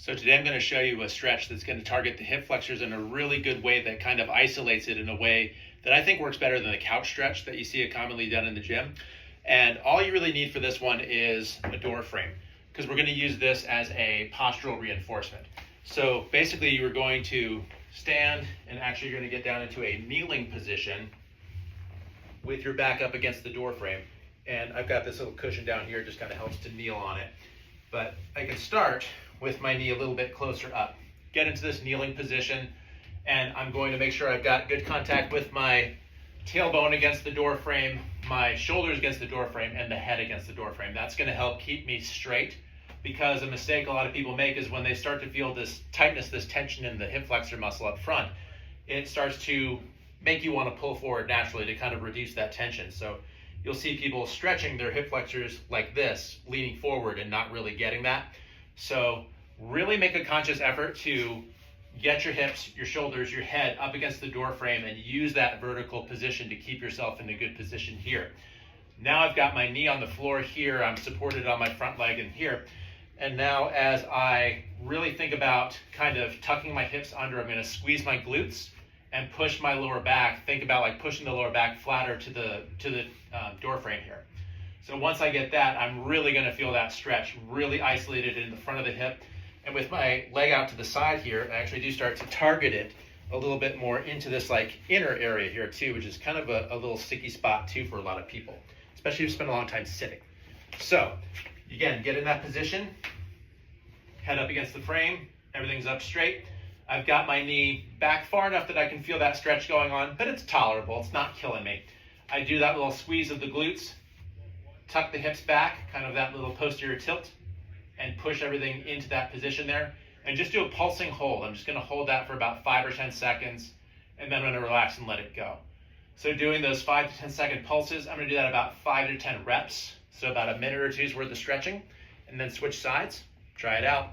So today I'm going to show you a stretch that's going to target the hip flexors in a really good way that kind of isolates it in a way that I think works better than the couch stretch that you see it commonly done in the gym. And all you really need for this one is a door frame, because we're going to use this as a postural reinforcement. So basically you're going to stand and actually you're going to get down into a kneeling position with your back up against the door frame. And I've got this little cushion down here, it just kind of helps to kneel on it. But I can start with my knee a little bit closer up, get into this kneeling position, and I'm going to make sure I've got good contact with my tailbone against the door frame, my shoulders against the door frame, and the head against the door frame. That's going to help keep me straight, because a mistake a lot of people make is when they start to feel this tightness, this tension in the hip flexor muscle up front, it starts to make you want to pull forward naturally to kind of reduce that tension. So you'll see people stretching their hip flexors like this, leaning forward and not really getting that. So really make a conscious effort to get your hips, your shoulders, your head up against the door frame and use that vertical position to keep yourself in a good position here. Now I've got my knee on the floor here, I'm supported on my front leg in here. And now as I really think about kind of tucking my hips under, I'm going to squeeze my glutes and push my lower back. Think about like pushing the lower back flatter to the door frame here. So once I get that, I'm really going to feel that stretch, really isolated in the front of the hip. And with my leg out to the side here, I actually do start to target it a little bit more into this like inner area here too, which is kind of a little sticky spot too for a lot of people, especially if you spend a long time sitting. So again, get in that position, head up against the frame, everything's up straight. I've got my knee back far enough that I can feel that stretch going on, but it's tolerable, it's not killing me. I do that little squeeze of the glutes, tuck the hips back, kind of that little posterior tilt, and push everything into that position there. And just do a pulsing hold. I'm just going to hold that for about 5 or 10 seconds, and then I'm going to relax and let it go. So doing those 5 to 10 second pulses, I'm going to do that about 5 to 10 reps, so about a minute or two's worth of stretching, and then switch sides. Try it out.